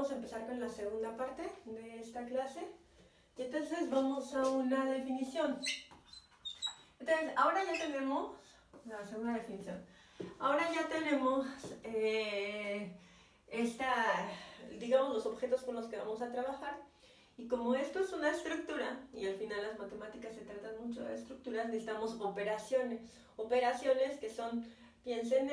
vamos a empezar con la segunda parte de esta clase. Y entonces vamos a una definición. Entonces, ahora ya tenemos la segunda definición. Ahora ya tenemos digamos, los objetos con los que vamos a trabajar. Y como esto es una estructura, y al final las matemáticas se tratan mucho de estructuras, necesitamos operaciones. Operaciones que son, piensen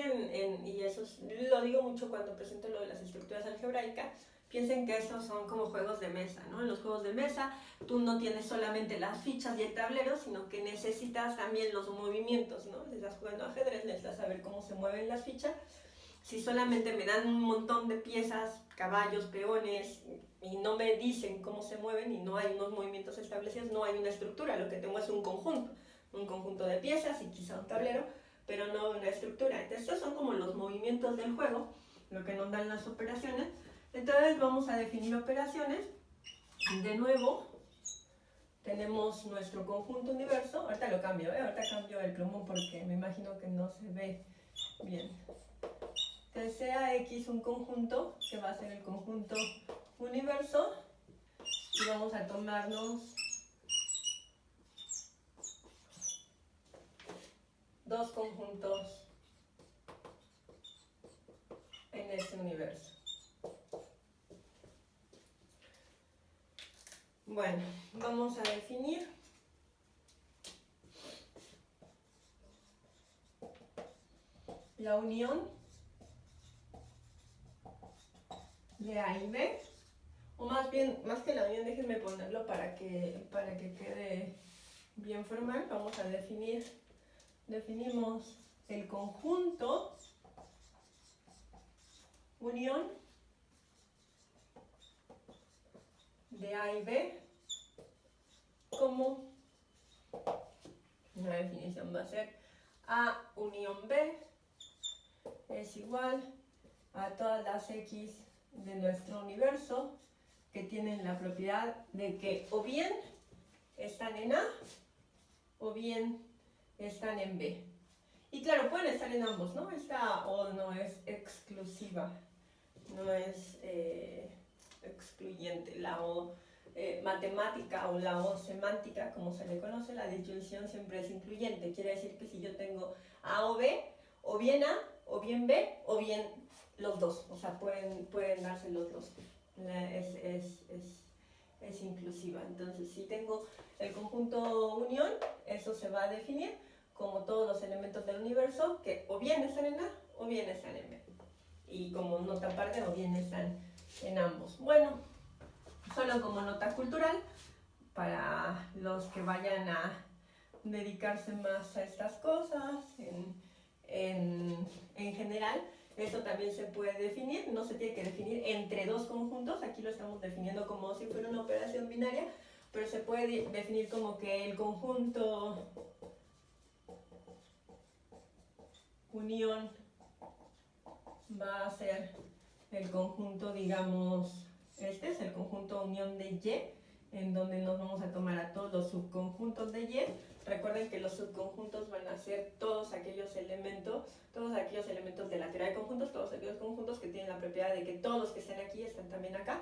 y eso lo digo mucho cuando presento lo de las estructuras algebraicas, piensen que estos son como juegos de mesa, ¿no? En los juegos de mesa tú no tienes solamente las fichas y el tablero, sino que necesitas también los movimientos, ¿no? Si estás jugando ajedrez, necesitas saber cómo se mueven las fichas. Si solamente me dan un montón de piezas, caballos, peones, y no me dicen cómo se mueven y no hay unos movimientos establecidos, no hay una estructura, lo que tengo es un conjunto de piezas y quizá un tablero, pero no una estructura. Entonces, estos son como los movimientos del juego, lo que nos dan las operaciones. Entonces vamos a definir operaciones. De nuevo, tenemos nuestro conjunto universo. Ahorita lo cambio, ahorita cambio el plumón porque me imagino que no se ve bien. Entonces sea X un conjunto, que va a ser el conjunto universo, y vamos a tomarnos dos conjuntos en ese universo. Bueno, vamos a definir la unión de A y B, o más bien, más que la unión, déjenme ponerlo para que quede bien formal. Vamos a definimos el conjunto unión de A y B como una definición va a ser A unión B es igual a todas las X de nuestro universo que tienen la propiedad de que o bien están en A o bien están en B. Y claro, pueden estar en ambos, ¿no? Esta O no es exclusiva, no es excluyente. La O matemática o la O semántica, como se le conoce, la disyunción siempre es incluyente. Quiere decir que si yo tengo A o B, o bien A, o bien B, o bien los dos. O sea, pueden darse los dos. Es inclusiva. Entonces, si tengo el conjunto unión, eso se va a definir como todos los elementos del universo que o bien están en A o bien están en B. Y como nota aparte, o bien están en ambos. Bueno, solo como nota cultural, para los que vayan a dedicarse más a estas cosas, en general, eso también se puede definir, no se tiene que definir entre dos conjuntos, aquí lo estamos definiendo como si fuera una operación binaria, pero se puede definir como que el conjunto unión va a ser el conjunto, digamos, este es el conjunto unión de Y, en donde nos vamos a tomar a todos los subconjuntos de Y. Recuerden que los subconjuntos van a ser todos aquellos elementos de la teoría de conjuntos, todos aquellos conjuntos que tienen la propiedad de que todos los que están aquí están también acá.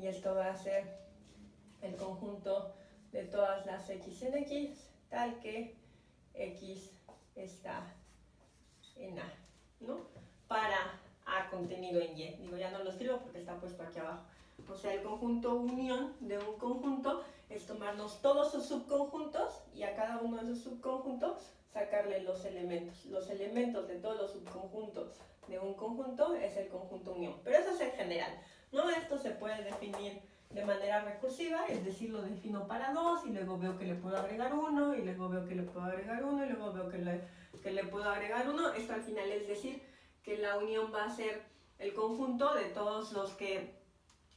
Y esto va a ser el conjunto de todas las X en X, tal que X está en A, ¿no? Para A contenido en Y. Digo, ya no lo escribo porque está puesto aquí abajo. O sea, el conjunto unión de un conjunto es tomarnos todos sus subconjuntos y a cada uno de esos subconjuntos sacarle los elementos. Los elementos de todos los subconjuntos de un conjunto es el conjunto unión. Pero eso es en general, ¿no? Esto se puede definir de manera recursiva, es decir, lo defino para dos y luego veo que le puedo agregar uno y luego veo que le puedo agregar uno y luego veo que le puedo agregar uno. Esto al final es decir que la unión va a ser el conjunto de todos los que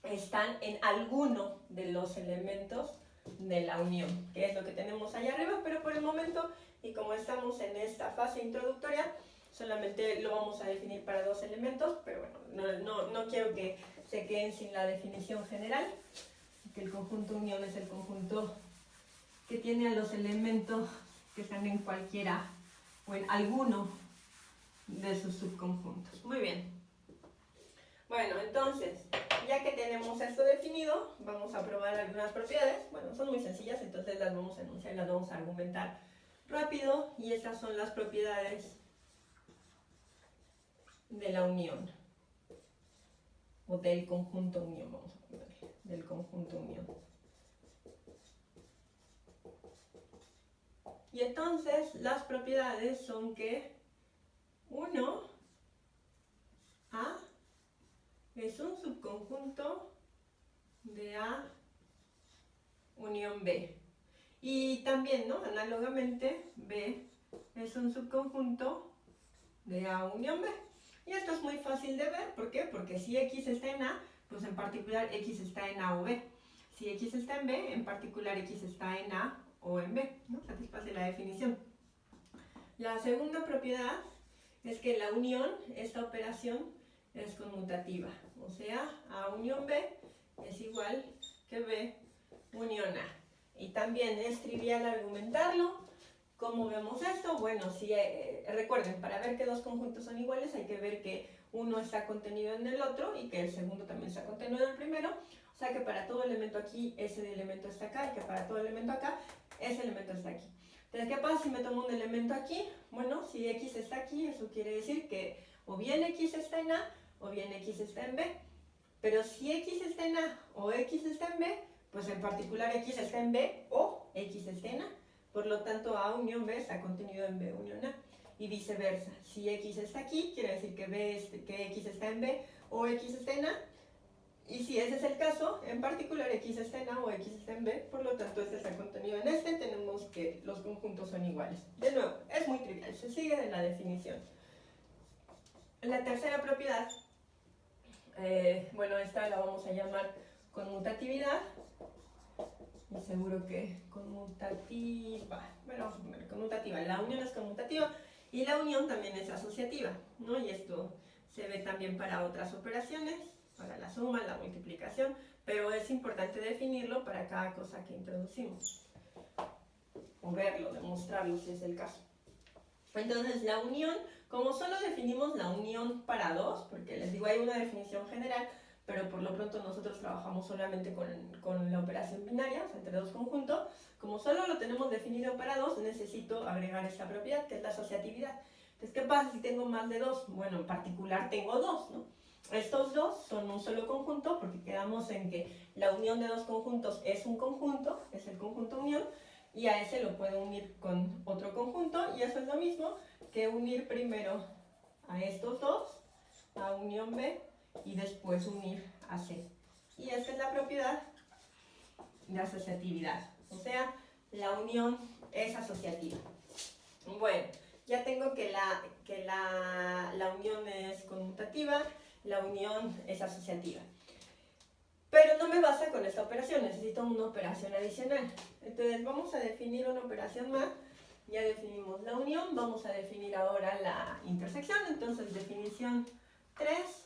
están en alguno de los elementos de la unión, que es lo que tenemos allá arriba, pero por el momento, y como estamos en esta fase introductoria, solamente lo vamos a definir para dos elementos, pero bueno, no quiero que se queden sin la definición general, que el conjunto unión es el conjunto que tiene a los elementos que están en cualquiera o en alguno de sus subconjuntos. Muy bien. Bueno, entonces, ya tenemos esto definido, vamos a probar algunas propiedades. Bueno, son muy sencillas, entonces las vamos a enunciar, las vamos a argumentar rápido. Y estas son las propiedades de la unión. O del conjunto unión, vamos a ponerle. Del conjunto unión. Y entonces las propiedades son que 1A es un subconjunto de A unión B. Y también, ¿no? Análogamente, B es un subconjunto de A unión B. Y esto es muy fácil de ver. ¿Por qué? Porque si X está en A, pues en particular X está en A o B. Si X está en B, en particular X está en A o en B, ¿no? Satisface la definición. La segunda propiedad es que la unión, esta operación, es conmutativa. O sea, A unión B es igual que B unión A. Y también es trivial argumentarlo. ¿Cómo vemos esto? Bueno, si recuerden, para ver que dos conjuntos son iguales hay que ver que uno está contenido en el otro y que el segundo también está contenido en el primero. O sea que para todo elemento aquí, ese elemento está acá, y que para todo elemento acá, ese elemento está aquí. Entonces, ¿qué pasa si me tomo un elemento aquí? Bueno, si X está aquí, eso quiere decir que o bien X está en A, o bien X está en B. Pero si X está en A o X está en B, pues en particular X está en B o X está en A. Por lo tanto, A unión B está contenido en B unión A. Y viceversa. Si X está aquí, quiere decir que X está en B o X está en A. Y si ese es el caso, en particular X está en A o X está en B, por lo tanto este está contenido en este, tenemos que los conjuntos son iguales. De nuevo, es muy trivial, se sigue de la definición. La tercera propiedad, bueno, esta la vamos a llamar conmutatividad. Y seguro que conmutativa, bueno, vamos a poner conmutativa, la unión es conmutativa y la unión también es asociativa, ¿no? Y esto se ve también para otras operaciones, para la suma, la multiplicación, pero es importante definirlo para cada cosa que introducimos, o verlo, demostrarlo si es el caso. Entonces la unión, como solo definimos la unión para dos, porque les digo hay una definición general, pero por lo pronto nosotros trabajamos solamente con la operación binaria, o sea, entre dos conjuntos. Como solo lo tenemos definido para dos, necesito agregar esta propiedad, que es la asociatividad. Entonces, ¿qué pasa si tengo más de dos? Bueno, en particular tengo dos, ¿no? Estos dos son un solo conjunto, porque quedamos en que la unión de dos conjuntos es un conjunto, es el conjunto unión, y a ese lo puedo unir con otro conjunto, y eso es lo mismo que unir primero a estos dos, a unión B, y después unir a C. Y esta es la propiedad de asociatividad. O sea, la unión es asociativa. Bueno, ya tengo que la unión es conmutativa, la unión es asociativa. Pero no me basta con esta operación, necesito una operación adicional. Entonces vamos a definir una operación más. Ya definimos la unión, vamos a definir ahora la intersección. Entonces definición 3.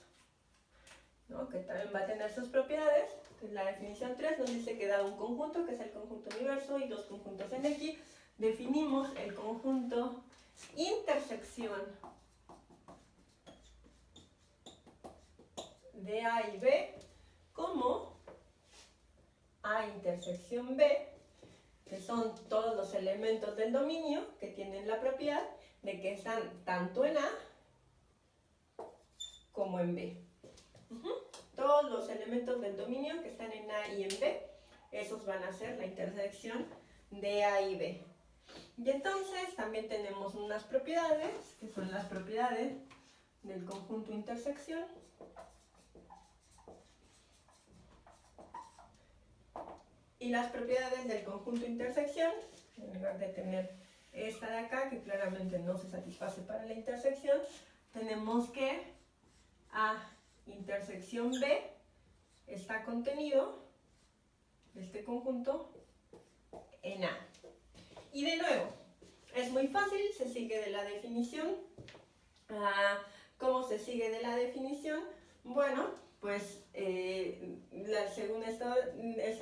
¿No? Que también va a tener sus propiedades. Entonces, la definición 3 nos dice que dado un conjunto, que es el conjunto universo, y dos conjuntos en X, definimos el conjunto intersección de A y B como A intersección B, que son todos los elementos del dominio que tienen la propiedad de que están tanto en A como en B. Todos los elementos del dominio que están en A y en B, esos van a ser la intersección de A y B. Y entonces también tenemos unas propiedades, que son las propiedades del conjunto intersección. Y las propiedades del conjunto intersección, en lugar de tener esta de acá, que claramente no se satisface para la intersección, tenemos que A intersección B está contenido, este conjunto, en A. Y de nuevo, es muy fácil, se sigue de la definición. ¿Cómo se sigue de la definición? Bueno, pues según esta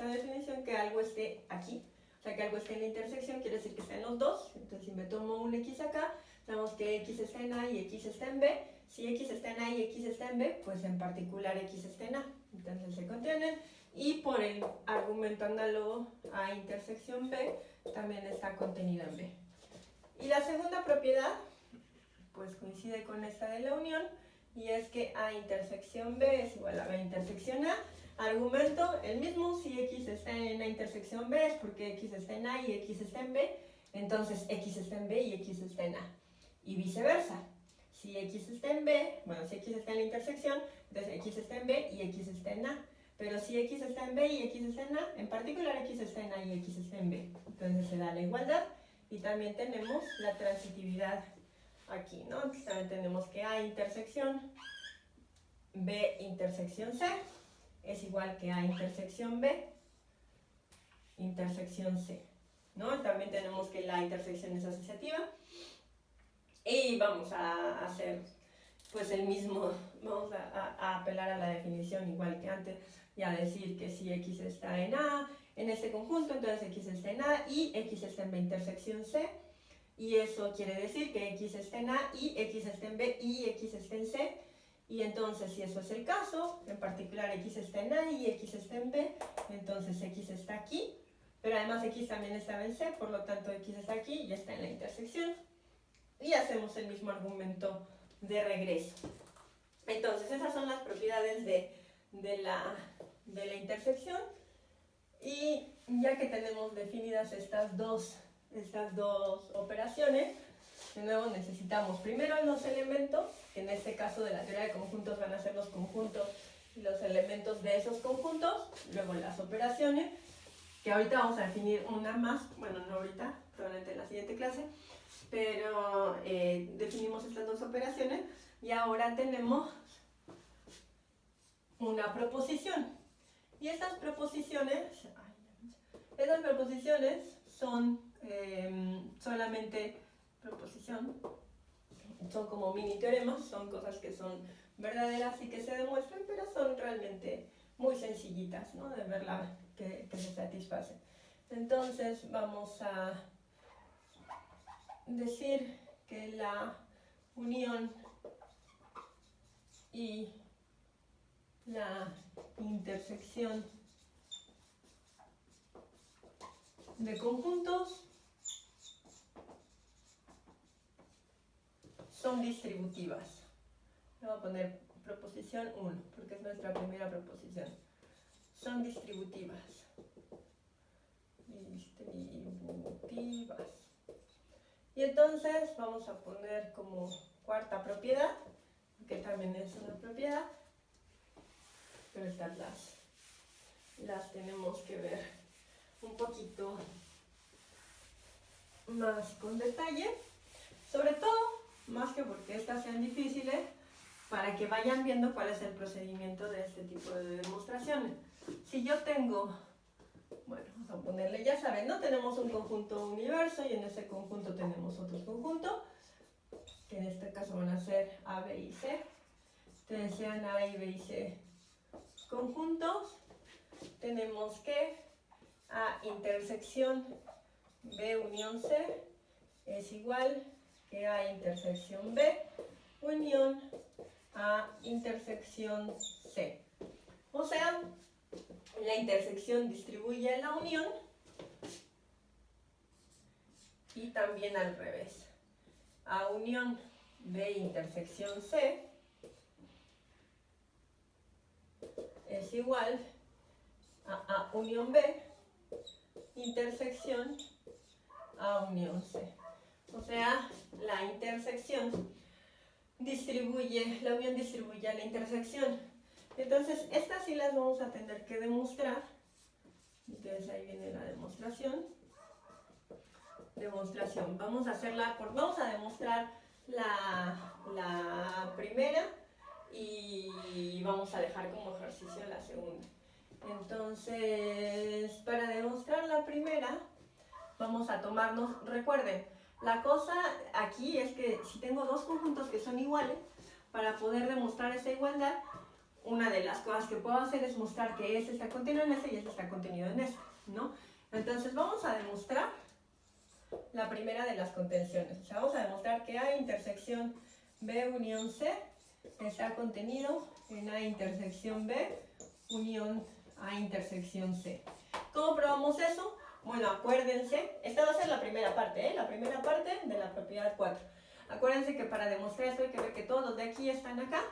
definición, que algo esté aquí, o sea que algo esté en la intersección, quiere decir que está en los dos. Entonces si me tomo un X acá, sabemos que X está en A y X está en B. Si X está en A y X está en B, pues en particular X está en A. Entonces se contienen. Y por el argumento análogo A intersección B, también está contenido en B. Y la segunda propiedad, pues coincide con esta de la unión, y es que A intersección B es igual a B intersección A. Argumento, el mismo, si X está en A intersección B es porque X está en A y X está en B, entonces X está en B y X está en A. Y viceversa. Si X está en B, bueno, si X está en la intersección, entonces X está en B y X está en A. Pero si X está en B y X está en A, en particular X está en A y X está en B. Entonces se da la igualdad y también tenemos la transitividad aquí, ¿no? También tenemos que A intersección B intersección C es igual que A intersección B intersección C, ¿no? También tenemos que la intersección es asociativa. Y vamos a hacer pues el mismo, vamos a apelar a la definición igual que antes y a decir que si X está en A, en este conjunto, entonces X está en A y X está en B intersección C. Y eso quiere decir que X está en A y X está en B y X está en C. Y entonces si eso es el caso, en particular X está en A y X está en B, entonces X está aquí, pero además X también estaba en C, por lo tanto X está aquí y está en la intersección. Y hacemos el mismo argumento de regreso. Entonces esas son las propiedades de la intersección. Y ya que tenemos definidas estas dos operaciones, de nuevo necesitamos primero los elementos, que en este caso de la teoría de conjuntos van a ser los conjuntos y los elementos de esos conjuntos, luego las operaciones, que ahorita vamos a definir una más, bueno, no ahorita, probablemente en la siguiente clase, pero definimos estas dos operaciones y ahora tenemos una proposición. Y estas proposiciones son solamente proposición, son como mini teoremas, son cosas que son verdaderas y que se demuestran, pero son realmente muy sencillitas, ¿no? De verla que se satisfacen. Entonces vamos a decir que la unión y la intersección de conjuntos son distributivas. Le voy a poner proposición 1 porque es nuestra primera proposición. Son distributivas. Y entonces vamos a poner como cuarta propiedad, que también es una propiedad, pero estas las tenemos que ver un poquito más con detalle, sobre todo, más que porque estas sean difíciles, para que vayan viendo cuál es el procedimiento de este tipo de demostraciones. Si yo tengo, bueno, vamos a ponerle, ya saben, ¿no? Tenemos un conjunto universo y en ese conjunto tenemos otros conjuntos, que en este caso van a ser A, B y C. Entonces sean A, B y C conjuntos, tenemos que A intersección B unión C es igual que A intersección B unión A intersección C. O sea, la intersección distribuye la unión y también al revés. A unión B intersección C es igual a unión B intersección A unión C. O sea, la intersección distribuye, la unión distribuye a la intersección. Entonces, estas sí las vamos a tener que demostrar. Entonces ahí viene la demostración. Vamos a demostrar la primera y vamos a dejar como ejercicio la segunda. Entonces, para demostrar la primera, vamos a tomarnos, recuerden, la cosa aquí es que si tengo dos conjuntos que son iguales, para poder demostrar esa igualdad, una de las cosas que puedo hacer es mostrar que este está contenido en este y este está contenido en este, ¿no? Entonces vamos a demostrar la primera de las contenciones. O sea, vamos a demostrar que A intersección B unión C está contenido en A intersección B unión A intersección C. ¿Cómo probamos eso? Bueno, acuérdense, esta va a ser la primera parte, ¿eh? La primera parte de la propiedad 4. Acuérdense que para demostrar esto hay que ver que todos los de aquí están acá.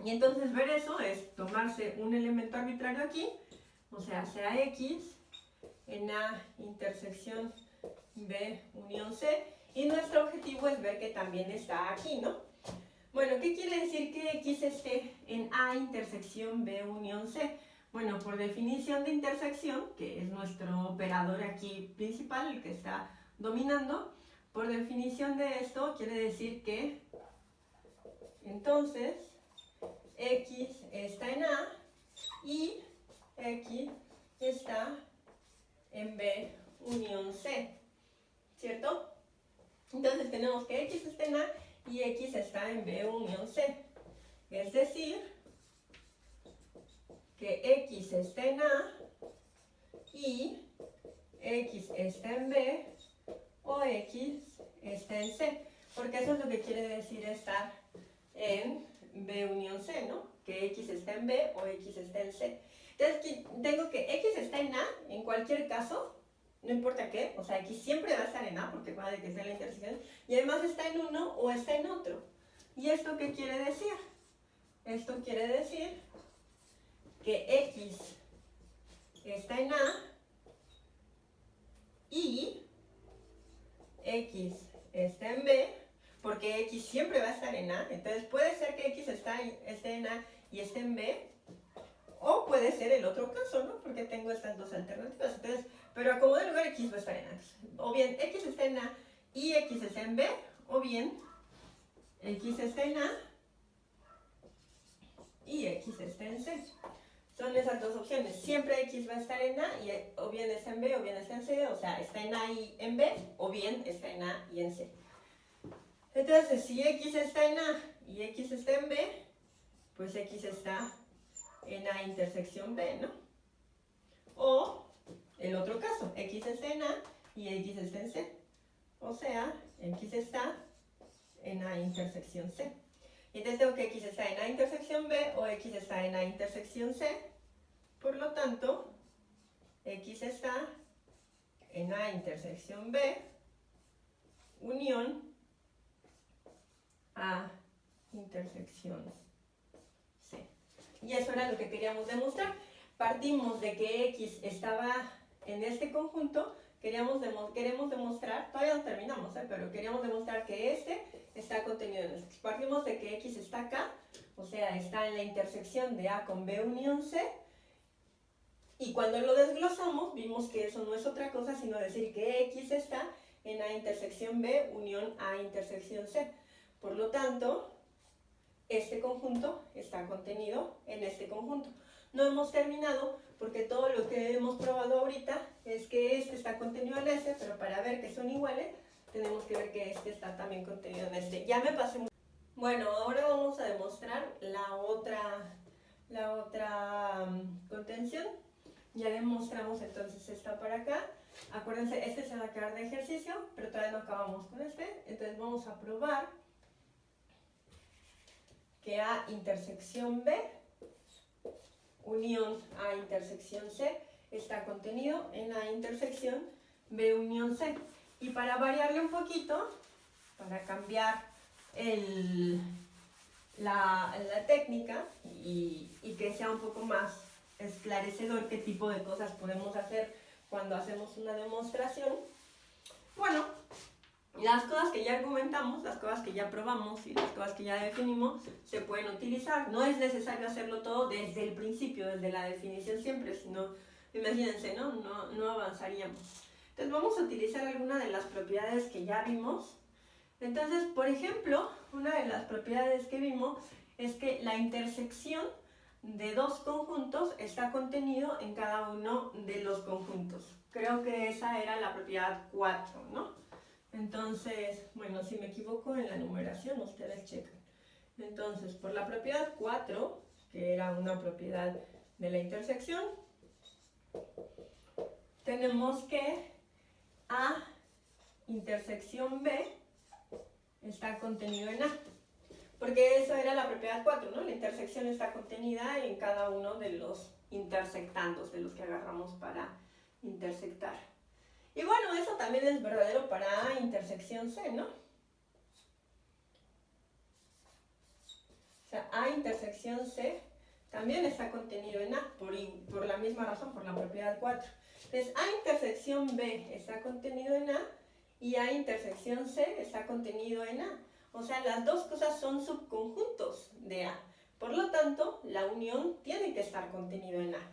Y entonces ver eso es tomarse un elemento arbitrario aquí, o sea X en A intersección B unión C. Y nuestro objetivo es ver que también está aquí, ¿no? Bueno, ¿qué quiere decir que X esté en A intersección B unión C? Bueno, por definición de intersección, que es nuestro operador aquí principal, el que está dominando, por definición de esto quiere decir que entonces X está en A y X está en B unión C, ¿cierto? Entonces tenemos que X está en A y X está en B unión C. Es decir, que X está en A y X está en B o X está en C. Porque eso es lo que quiere decir estar en B unión C, ¿no? Que X está en B o X está en C. Entonces tengo que X está en A en cualquier caso, no importa qué, o sea, X siempre va a estar en A porque va de que sea la intersección, y además está en uno o está en otro. ¿Y esto qué quiere decir? Esto quiere decir que X está en A y X está en B, porque X siempre va a estar en A, entonces puede ser que X esté en A y esté en B, o puede ser el otro caso, ¿no? Porque tengo estas dos alternativas, entonces, pero a como de lugar X va a estar en A. O bien X está en A y X está en B, o bien X está en A y X está en C. Son esas dos opciones. Siempre X va a estar en A y o bien está en B o bien está en C, o sea, está en A y en B, o bien está en A y en C. Entonces, si X está en A y X está en B, pues X está en A intersección B, ¿no? O el otro caso, X está en A y X está en C. O sea, X está en A intersección C. Entonces tengo que X está en A intersección B o X está en A intersección C. Por lo tanto, X está en A intersección B unión A intersección C. Y eso era lo que queríamos demostrar. Partimos de que X estaba en este conjunto, queremos demostrar, todavía no terminamos, pero queríamos demostrar que este está contenido en este. Partimos de que X está acá, o sea, está en la intersección de A con B unión C, y cuando lo desglosamos vimos que eso no es otra cosa sino decir que X está en A intersección B unión A intersección C. Por lo tanto, este conjunto está contenido en este conjunto. No hemos terminado porque todo lo que hemos probado ahorita es que este está contenido en este, pero para ver que son iguales tenemos que ver que este está también contenido en este. Ya me pasé. Bueno, ahora vamos a demostrar la otra contención. Ya demostramos entonces esta para acá. Acuérdense, este se va a quedar de ejercicio, pero todavía no acabamos con este. Entonces vamos a probar que A intersección B unión A intersección C está contenido en A intersección B unión C. Y para variarle un poquito, para cambiar la técnica y que sea un poco más esclarecedor qué tipo de cosas podemos hacer cuando hacemos una demostración, bueno, las cosas que ya argumentamos, las cosas que ya probamos y las cosas que ya definimos se pueden utilizar. No es necesario hacerlo todo desde el principio, desde la definición siempre, sino, imagínense, no avanzaríamos. Entonces vamos a utilizar algunas de las propiedades que ya vimos. Entonces, por ejemplo, una de las propiedades que vimos es que la intersección de dos conjuntos está contenido en cada uno de los conjuntos. Creo que esa era la propiedad 4, ¿no? Entonces, bueno, si me equivoco en la numeración, ustedes checan. Entonces, por la propiedad 4, que era una propiedad de la intersección, tenemos que A intersección B está contenido en A. porque eso era la propiedad 4, ¿no? La intersección está contenida en cada uno de los intersectandos, de los que agarramos para intersectar. Y bueno, eso también es verdadero para A intersección C, ¿no? O sea, A intersección C también está contenido en A, por la misma razón, por la propiedad 4. Entonces, A intersección B está contenido en A y A intersección C está contenido en A. O sea, las dos cosas son subconjuntos de A. Por lo tanto, la unión tiene que estar contenido en A.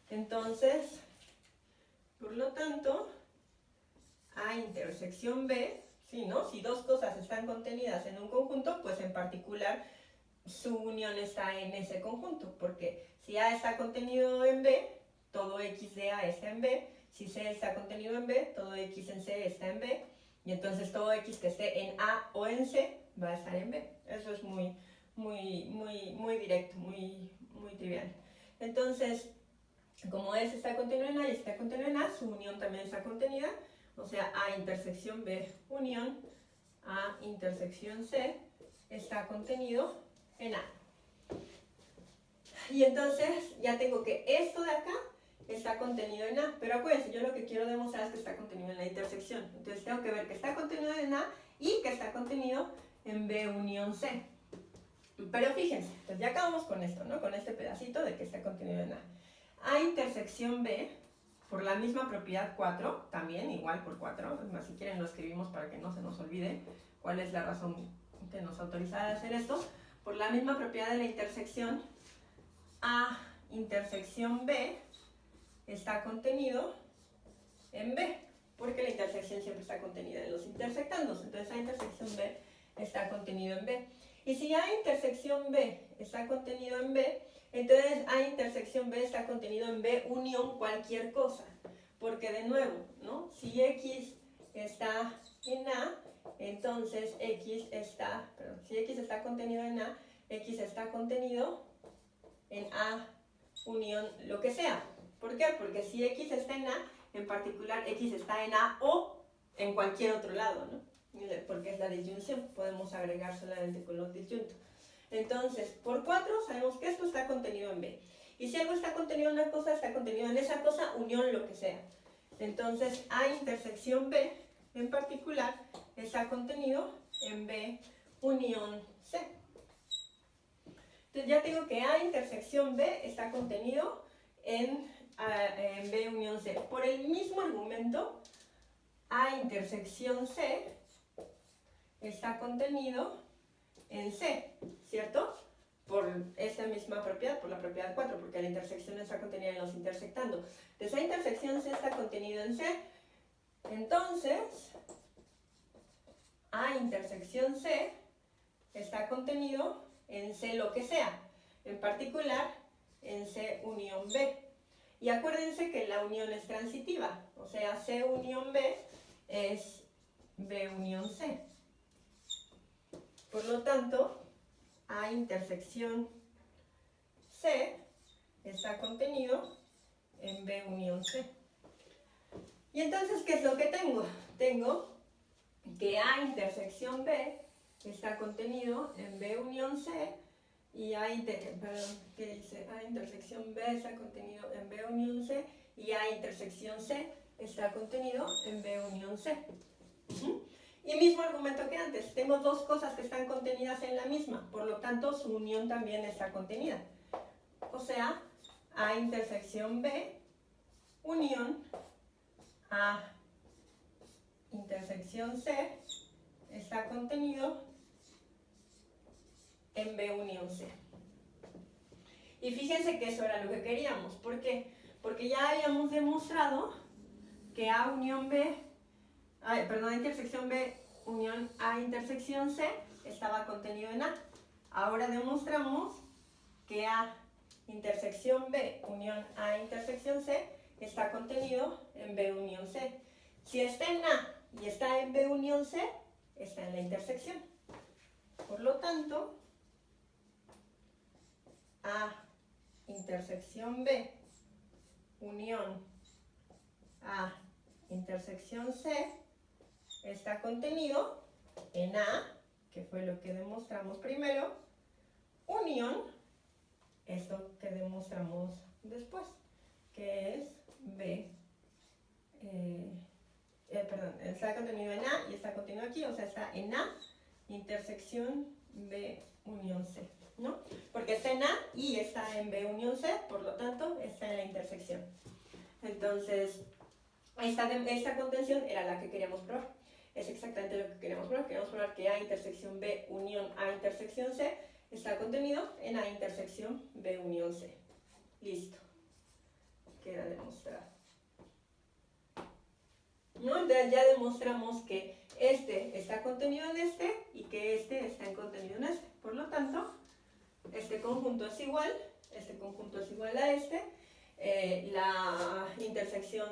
Entonces, por lo tanto, A intersección B, ¿sí, no? Si dos cosas están contenidas en un conjunto, pues en particular su unión está en ese conjunto, porque si A está contenido en B, todo X de A está en B, si C está contenido en B, todo X en C está en B, y entonces todo X que esté en A o en C va a estar en B. Eso es muy directo, muy trivial. Entonces, como S está contenido en A y está contenido en A, su unión también está contenida, o sea, A intersección B unión A intersección C está contenido en A. Y entonces ya tengo que esto de acá está contenido en A, pero acuérdense, yo lo que quiero demostrar es que está contenido en la intersección. Entonces tengo que ver que está contenido en A y que está contenido en B unión C. Pero fíjense, pues ya acabamos con esto, ¿no? Con este pedacito de que está contenido en A. A intersección B, por la misma propiedad 4, también igual por 4, es más, si quieren lo escribimos para que no se nos olvide cuál es la razón que nos autoriza a hacer esto. Por la misma propiedad de la intersección, A intersección B está contenido en B, porque la intersección siempre está contenida en los intersectandos. Entonces A intersección B está contenido en B. Y si A intersección B está contenido en B, entonces A intersección B está contenido en B unión cualquier cosa. Porque de nuevo, ¿no? Si X está en A, entonces si X está contenido en A, X está contenido en A unión lo que sea. ¿Por qué? Porque si X está en A, en particular X está en A o en cualquier otro lado, ¿no? Porque es la disyunción, podemos agregar solamente con los disyuntos. Entonces, por 4 sabemos que esto está contenido en B. Y si algo está contenido en una cosa, está contenido en esa cosa, unión lo que sea. Entonces, A intersección B, en particular, está contenido en B unión C. Entonces ya tengo que A intersección B está contenido en B unión C. Por el mismo argumento, A intersección C está contenido en C, ¿cierto? Por esa misma propiedad, por la propiedad 4, porque la intersección está contenida en los intersectandos. Entonces, A intersección C está contenido en C. Entonces, A intersección C está contenido en C lo que sea, en particular en C unión B. Y acuérdense que la unión es transitiva, o sea, C unión B es B unión C. Por lo tanto, A intersección C está contenido en B unión C. Y entonces, ¿qué es lo que tengo? Tengo que A intersección B está contenido en B unión C y A intersección B está contenido en B unión C y A intersección C está contenido en B unión C. Y mismo argumento que antes, tengo dos cosas que están contenidas en la misma, por lo tanto su unión también está contenida. O sea, A intersección B unión A intersección C está contenido en B unión C. Y fíjense que eso era lo que queríamos. ¿Por qué? Porque ya habíamos demostrado que A unión B, intersección B unión A intersección C estaba contenido en A. Ahora demostramos que A intersección B unión A intersección C está contenido en B unión C. Si está en A y está en B unión C, está en la intersección. Por lo tanto, A intersección B unión A intersección C está contenido en A, que fue lo que demostramos primero, unión, esto que demostramos después, que es B, está contenido en A y está contenido aquí, o sea, está en A, intersección B unión C, ¿no? Porque está en A y está en B unión C, por lo tanto, está en la intersección. Entonces, esta contención era la que queríamos probar. Es exactamente lo que queríamos probar. Queríamos probar que A intersección B unión A intersección C está contenido en A intersección B unión C. Listo. Queda demostrado. ¿No? Entonces ya demostramos que este está contenido en este y que este está contenido en este. Por lo tanto, este conjunto es igual a este. La intersección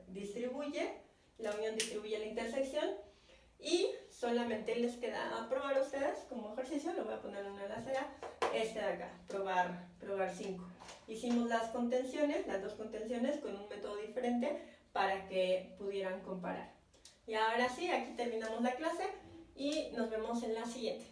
distribuye, la unión distribuye la intersección y solamente les queda a probar a ustedes como ejercicio, lo voy a poner en una lazada, este de acá, probar 5. Hicimos las contenciones, las dos contenciones con un método diferente para que pudieran comparar. Y ahora sí, aquí terminamos la clase y nos vemos en la siguiente.